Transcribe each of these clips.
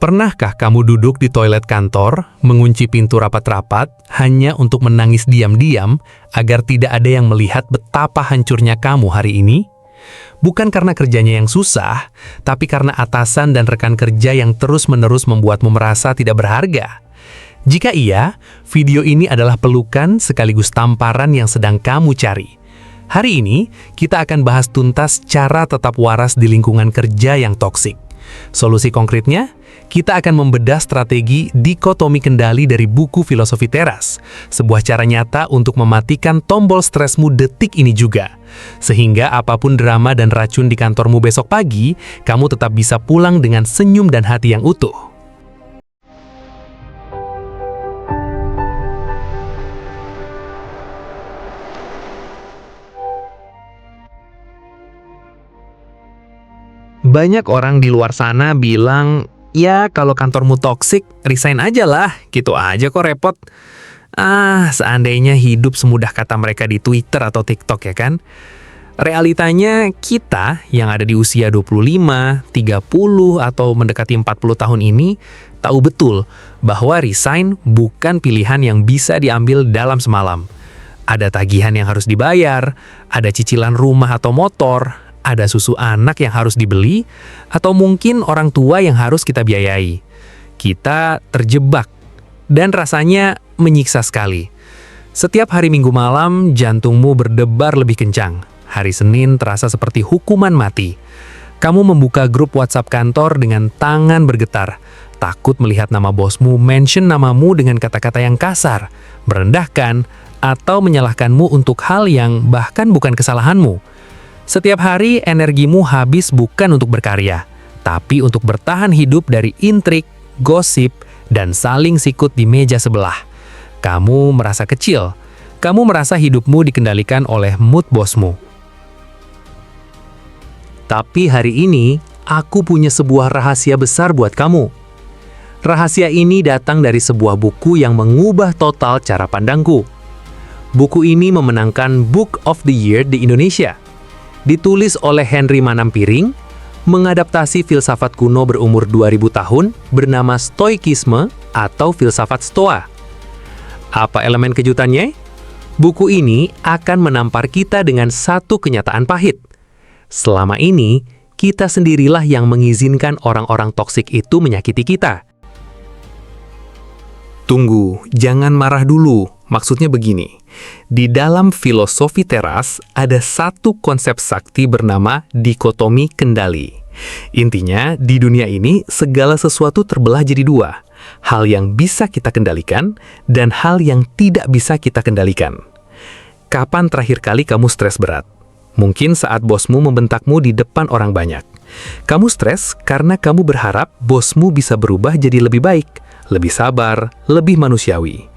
Pernahkah kamu duduk di toilet kantor, mengunci pintu rapat-rapat, hanya untuk menangis diam-diam agar tidak ada yang melihat betapa hancurnya kamu hari ini? Bukan karena kerjanya yang susah, tapi karena atasan dan rekan kerja yang terus-menerus membuatmu merasa tidak berharga. Jika iya, video ini adalah pelukan sekaligus tamparan yang sedang kamu cari. Hari ini, kita akan bahas tuntas cara tetap waras di lingkungan kerja yang toksik. Solusi konkretnya, kita akan membedah strategi dikotomi kendali dari buku Filosofi Teras, sebuah cara nyata untuk mematikan tombol stresmu detik ini juga. Sehingga apapun drama dan racun di kantormu besok pagi, kamu tetap bisa pulang dengan senyum dan hati yang utuh. Banyak orang di luar sana bilang, ya kalau kantormu toksik, resign aja lah, gitu aja kok repot. Seandainya hidup semudah kata mereka di Twitter atau TikTok ya kan? Realitanya kita yang ada di usia 25, 30, atau mendekati 40 tahun ini, tahu betul bahwa resign bukan pilihan yang bisa diambil dalam semalam. Ada tagihan yang harus dibayar, ada cicilan rumah atau motor, ada susu anak yang harus dibeli, atau mungkin orang tua yang harus kita biayai. Kita terjebak, dan rasanya menyiksa sekali. Setiap hari Minggu malam, jantungmu berdebar lebih kencang. Hari Senin terasa seperti hukuman mati. Kamu membuka grup WhatsApp kantor dengan tangan bergetar, takut melihat nama bosmu mention namamu dengan kata-kata yang kasar, merendahkan, atau menyalahkanmu untuk hal yang bahkan bukan kesalahanmu. Setiap hari energimu habis bukan untuk berkarya, tapi untuk bertahan hidup dari intrik, gosip, dan saling sikut di meja sebelah. Kamu merasa kecil, kamu merasa hidupmu dikendalikan oleh mood bosmu. Tapi hari ini, aku punya sebuah rahasia besar buat kamu. Rahasia ini datang dari sebuah buku yang mengubah total cara pandangku. Buku ini memenangkan Book of the Year di Indonesia. Ditulis oleh Henry Manampiring, mengadaptasi filsafat kuno berumur 2000 tahun bernama Stoikisme atau filsafat Stoa. Apa elemen kejutannya? Buku ini akan menampar kita dengan satu kenyataan pahit. Selama ini, kita sendirilah yang mengizinkan orang-orang toksik itu menyakiti kita. Tunggu, jangan marah dulu. Maksudnya begini, di dalam Filosofi Teras ada satu konsep sakti bernama dikotomi kendali. Intinya, di dunia ini segala sesuatu terbelah jadi dua, hal yang bisa kita kendalikan dan hal yang tidak bisa kita kendalikan. Kapan terakhir kali kamu stres berat? Mungkin saat bosmu membentakmu di depan orang banyak. Kamu stres karena kamu berharap bosmu bisa berubah jadi lebih baik, lebih sabar, lebih manusiawi.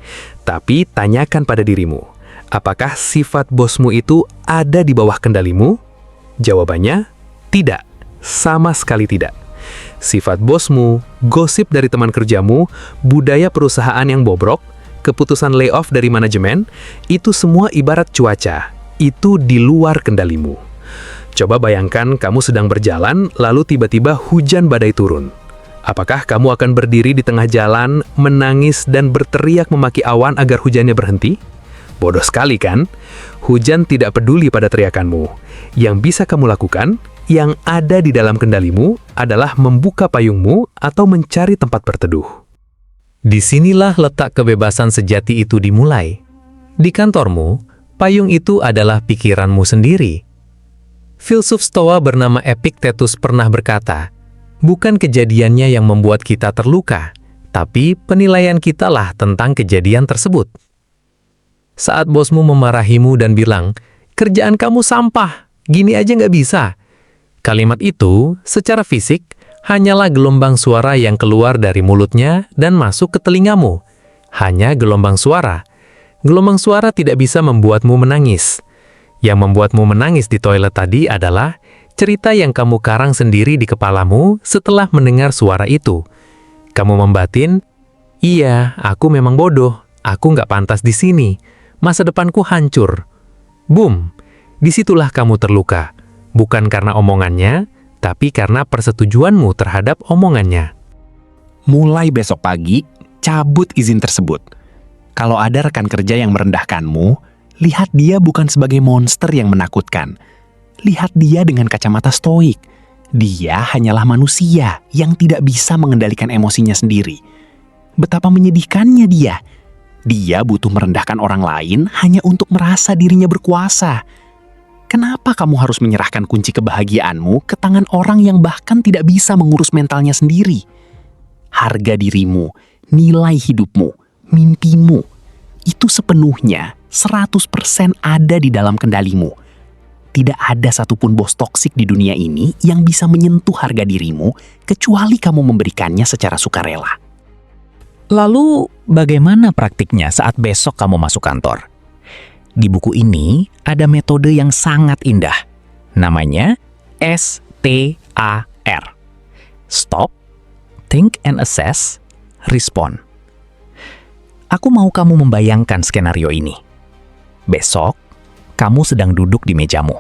Tapi tanyakan pada dirimu, apakah sifat bosmu itu ada di bawah kendalimu? Jawabannya, tidak. Sama sekali tidak. Sifat bosmu, gosip dari teman kerjamu, budaya perusahaan yang bobrok, keputusan layoff dari manajemen, itu semua ibarat cuaca. Itu di luar kendalimu. Coba bayangkan kamu sedang berjalan, lalu tiba-tiba hujan badai turun. Apakah kamu akan berdiri di tengah jalan, menangis, dan berteriak memaki awan agar hujannya berhenti? Bodoh sekali kan? Hujan tidak peduli pada teriakanmu. Yang bisa kamu lakukan, yang ada di dalam kendalimu, adalah membuka payungmu atau mencari tempat berteduh. Disinilah letak kebebasan sejati itu dimulai. Di kantormu, payung itu adalah pikiranmu sendiri. Filsuf Stoa bernama Epictetus pernah berkata, bukan kejadiannya yang membuat kita terluka, tapi penilaian kita lah tentang kejadian tersebut. Saat bosmu memarahimu dan bilang, kerjaan kamu sampah, gini aja nggak bisa. Kalimat itu, secara fisik, hanyalah gelombang suara yang keluar dari mulutnya dan masuk ke telingamu. Hanya gelombang suara. Gelombang suara tidak bisa membuatmu menangis. Yang membuatmu menangis di toilet tadi adalah cerita yang kamu karang sendiri di kepalamu setelah mendengar suara itu. Kamu membatin, iya, aku memang bodoh, aku nggak pantas di sini, masa depanku hancur. Boom, disitulah kamu terluka, bukan karena omongannya, tapi karena persetujuanmu terhadap omongannya. Mulai besok pagi, cabut izin tersebut. Kalau ada rekan kerja yang merendahkanmu, lihat dia bukan sebagai monster yang menakutkan. Lihat dia dengan kacamata stoik. Dia hanyalah manusia yang tidak bisa mengendalikan emosinya sendiri. Betapa menyedihkannya dia. Dia butuh merendahkan orang lain hanya untuk merasa dirinya berkuasa. Kenapa kamu harus menyerahkan kunci kebahagiaanmu ke tangan orang yang bahkan tidak bisa mengurus mentalnya sendiri? Harga dirimu, nilai hidupmu, mimpimu, itu sepenuhnya 100% ada di dalam kendalimu. Tidak ada satupun bos toksik di dunia ini yang bisa menyentuh harga dirimu kecuali kamu memberikannya secara sukarela. Lalu, bagaimana praktiknya saat besok kamu masuk kantor? Di buku ini ada metode yang sangat indah. Namanya STAR. Stop, Think and Assess, Respond. Aku mau kamu membayangkan skenario ini. Besok, kamu sedang duduk di mejamu.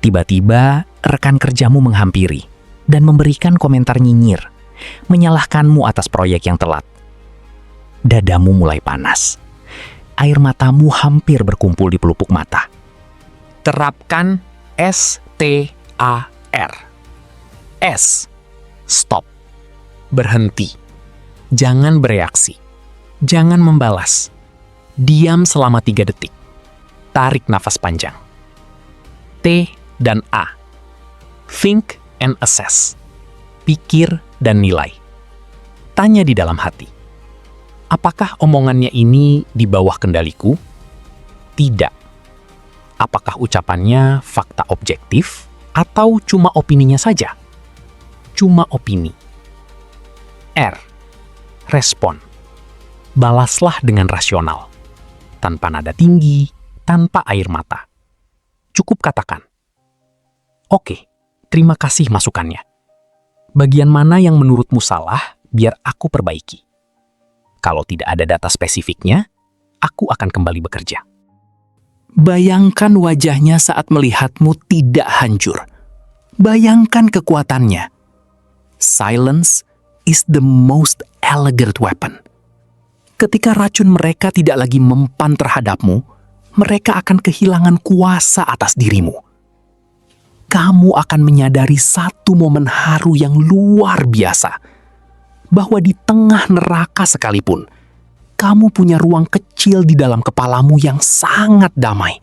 Tiba-tiba, rekan kerjamu menghampiri dan memberikan komentar nyinyir, menyalahkanmu atas proyek yang telat. Dadamu mulai panas. Air matamu hampir berkumpul di pelupuk mata. Terapkan STAR. S. Stop. Berhenti. Jangan bereaksi. Jangan membalas. Diam selama 3 detik. Tarik nafas panjang. T dan A. Think and assess. Pikir dan nilai. Tanya di dalam hati. Apakah omongannya ini di bawah kendaliku? Tidak. Apakah ucapannya fakta objektif atau cuma opininya saja? Cuma opini. R. Respon. Balaslah dengan rasional. Tanpa nada tinggi, tanpa air mata. Cukup katakan, "Oke, terima kasih masukannya. Bagian mana yang menurutmu salah, biar aku perbaiki. Kalau tidak ada data spesifiknya, aku akan kembali bekerja." Bayangkan wajahnya saat melihatmu tidak hancur. Bayangkan kekuatannya. Silence is the most elegant weapon. Ketika racun mereka tidak lagi mempan terhadapmu, mereka akan kehilangan kuasa atas dirimu. Kamu akan menyadari satu momen haru yang luar biasa. Bahwa di tengah neraka sekalipun, kamu punya ruang kecil di dalam kepalamu yang sangat damai,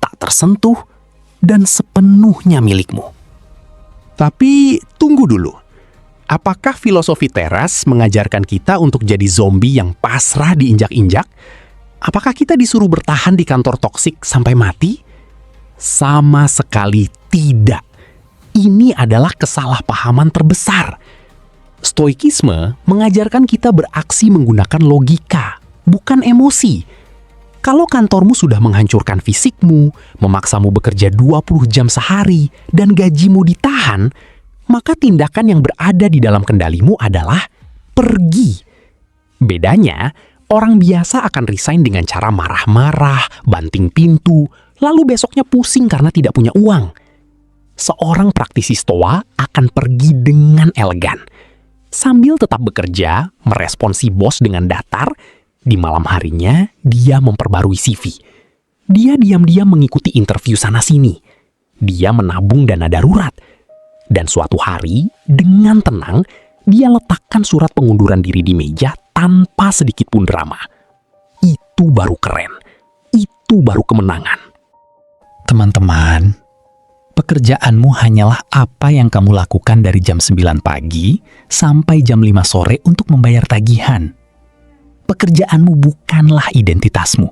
tak tersentuh, dan sepenuhnya milikmu. Tapi tunggu dulu. Apakah filosofi teras mengajarkan kita untuk jadi zombie yang pasrah diinjak-injak? Apakah kita disuruh bertahan di kantor toksik sampai mati? Sama sekali tidak. Ini adalah kesalahpahaman terbesar. Stoikisme mengajarkan kita beraksi menggunakan logika, bukan emosi. Kalau kantormu sudah menghancurkan fisikmu, memaksamu bekerja 20 jam sehari, dan gajimu ditahan, maka tindakan yang berada di dalam kendalimu adalah pergi. Bedanya, orang biasa akan resign dengan cara marah-marah, banting pintu, lalu besoknya pusing karena tidak punya uang. Seorang praktisi stoa akan pergi dengan elegan. Sambil tetap bekerja, merespon si bos dengan datar, di malam harinya dia memperbarui CV. Dia diam-diam mengikuti interview sana-sini. Dia menabung dana darurat. Dan suatu hari, dengan tenang, dia letakkan surat pengunduran diri di meja tanpa sedikit pun drama. Itu baru keren. Itu baru kemenangan. Teman-teman, pekerjaanmu hanyalah apa yang kamu lakukan dari jam 9 pagi sampai jam 5 sore untuk membayar tagihan. Pekerjaanmu bukanlah identitasmu.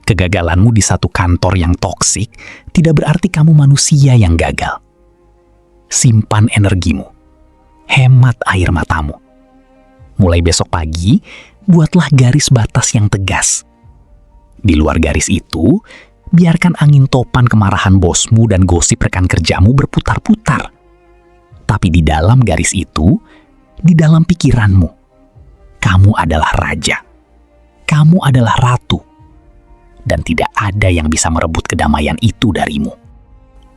Kegagalanmu di satu kantor yang toksik tidak berarti kamu manusia yang gagal. Simpan energimu. Hemat air matamu. Mulai besok pagi, buatlah garis batas yang tegas. Di luar garis itu, biarkan angin topan kemarahan bosmu dan gosip rekan kerjamu berputar-putar. Tapi di dalam garis itu, di dalam pikiranmu, kamu adalah raja. Kamu adalah ratu. Dan tidak ada yang bisa merebut kedamaian itu darimu.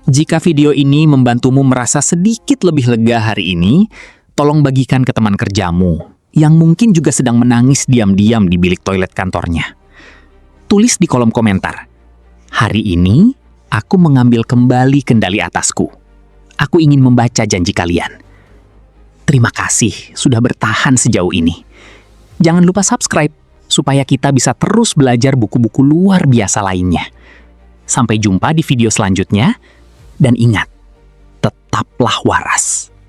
Jika video ini membantumu merasa sedikit lebih lega hari ini, Tolong bagikan ke teman kerjamu yang mungkin juga sedang menangis diam-diam di bilik toilet kantornya. Tulis di kolom komentar, "Hari ini, aku mengambil kembali kendali atasku. Aku ingin membaca janji kalian. Terima kasih sudah bertahan sejauh ini." Jangan lupa subscribe supaya kita bisa terus belajar buku-buku luar biasa lainnya. Sampai jumpa di video selanjutnya, dan ingat, tetaplah waras.